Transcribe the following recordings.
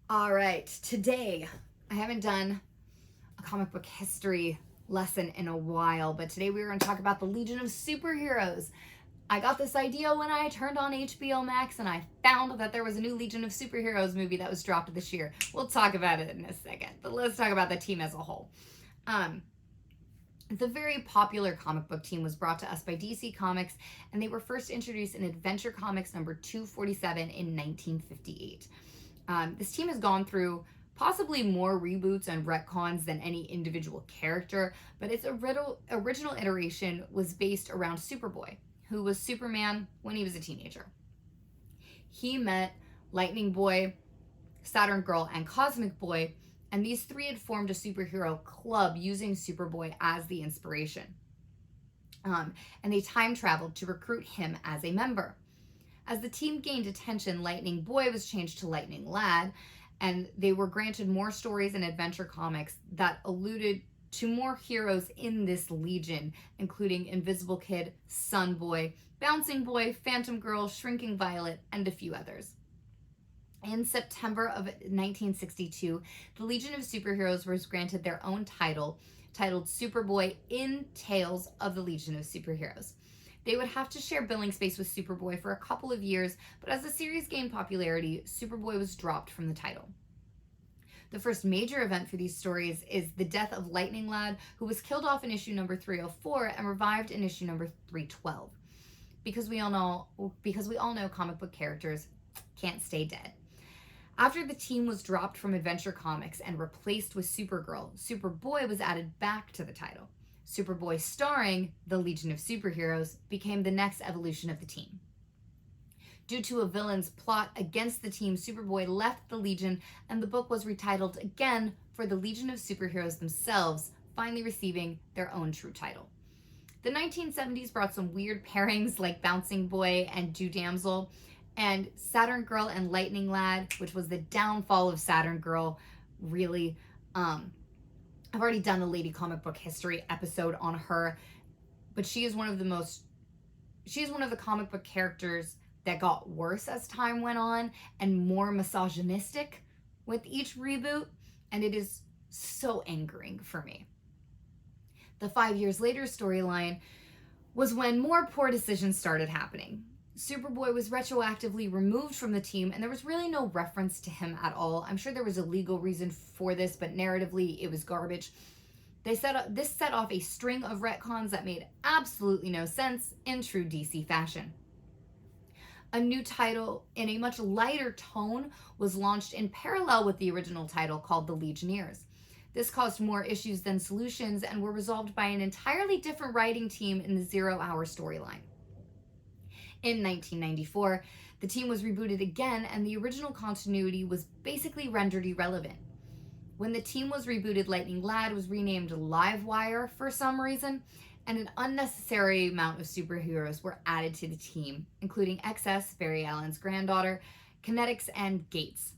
All right, today I haven't done a comic book history lesson in a while, but today we were going to talk about the Legion of Superheroes. I got this idea when I turned on HBO Max and I found that there was a new Legion of Superheroes movie that was dropped this year. We'll talk about it in a second, but let's talk about the team as a whole. The very popular comic book team was brought to us by DC Comics, and they were first introduced in Adventure Comics number 247 in 1958. This team has gone through possibly more reboots and retcons than any individual character, but its original iteration was based around Superboy, who was Superman when he was a teenager. He met Lightning Boy, Saturn Girl, and Cosmic Boy, and these three had formed a superhero club using Superboy as the inspiration. And they time traveled to recruit him as a member. As the team gained attention, Lightning Boy was changed to Lightning Lad, and they were granted more stories in Adventure Comics that alluded to more heroes in this legion, including Invisible Kid, Sun Boy, Bouncing Boy, Phantom Girl, Shrinking Violet, and a few others. In September of 1962, the Legion of Superheroes was granted their own title, titled Superboy in Tales of the Legion of Superheroes. They would have to share billing space with Superboy for a couple of years, but as the series gained popularity, Superboy was dropped from the title. The first major event for these stories is the death of Lightning Lad, who was killed off in issue number 304 and revived in issue number 312. Because we all know comic book characters can't stay dead. After the team was dropped from Adventure Comics and replaced with Supergirl, Superboy was added back to the title. Superboy starring the Legion of Superheroes became the next evolution of the team. Due to a villain's plot against the team, Superboy left the Legion, and the book was retitled again for the Legion of Superheroes themselves, finally receiving their own true title. The 1970s brought some weird pairings like Bouncing Boy and Dew Damsel, and Saturn Girl and Lightning Lad, which was the downfall of Saturn Girl, really. I've already done a Lady Comic Book History episode on her, but she is one of the comic book characters that got worse as time went on and more misogynistic with each reboot, and it is so angering for me. The 5 years later storyline was when more poor decisions started happening. Superboy was retroactively removed from the team, and there was really no reference to him at all. I'm sure there was a legal reason for this, but narratively, it was garbage. This set off a string of retcons that made absolutely no sense in true DC fashion. A new title in a much lighter tone was launched in parallel with the original title called The Legionnaires. This caused more issues than solutions and were resolved by an entirely different writing team in the Zero Hour storyline. In 1994, the team was rebooted again, and the original continuity was basically rendered irrelevant. When the team was rebooted, Lightning Lad was renamed Livewire for some reason, and an unnecessary amount of superheroes were added to the team, including XS, Barry Allen's granddaughter, Kinetics, and Gates.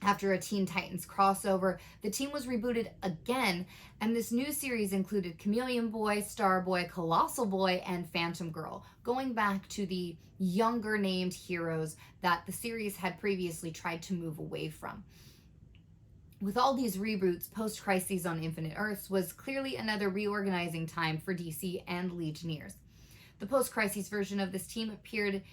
After a Teen Titans crossover, the team was rebooted again, and this new series included Chameleon Boy, Starboy, Colossal Boy, and Phantom Girl, going back to the younger named heroes that the series had previously tried to move away from. With all these reboots, post-Crises on Infinite Earths was clearly another reorganizing time for DC and Legionnaires. The post-Crises version of this team appeared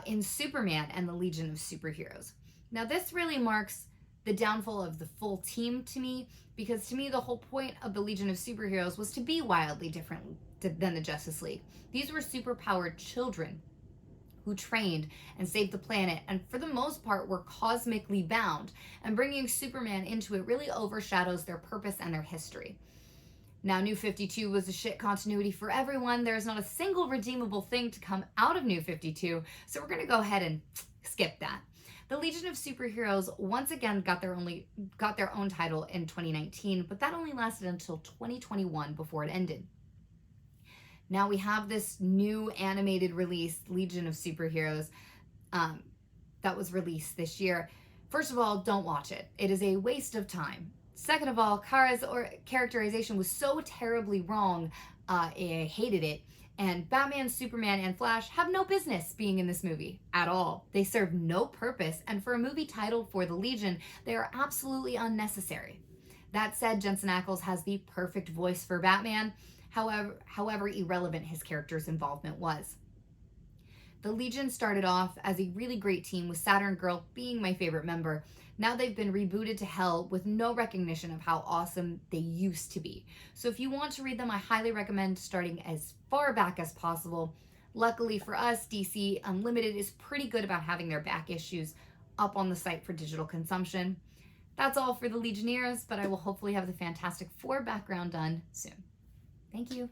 in Superman and the Legion of Superheroes. Now, this really marks the downfall of the full team to me, because to me, the whole point of the Legion of Superheroes was to be wildly different than the Justice League. These were superpowered children who trained and saved the planet, and for the most part were cosmically bound, and bringing Superman into it really overshadows their purpose and their history. Now, New 52 was a shit continuity for everyone. There's not a single redeemable thing to come out of New 52, so we're going to go ahead and skip that. The Legion of Superheroes once again got their own title in 2019, but that only lasted until 2021 before it ended. Now we have this new animated release, Legion of Superheroes, that was released this year. First of all, don't watch it. It is a waste of time. Second of all, Kara's characterization was so terribly wrong, I hated it, And Batman, Superman, and Flash have no business being in this movie at all. They serve no purpose, and for a movie titled For the Legion, they are absolutely unnecessary. That said, Jensen Ackles has the perfect voice for Batman, however irrelevant his character's involvement was. The Legion started off as a really great team, with Saturn Girl being my favorite member. Now they've been rebooted to hell with no recognition of how awesome they used to be. So if you want to read them, I highly recommend starting as far back as possible. Luckily for us, DC Unlimited is pretty good about having their back issues up on the site for digital consumption. That's all for the Legionnaires, but I will hopefully have the Fantastic Four background done soon. Thank you.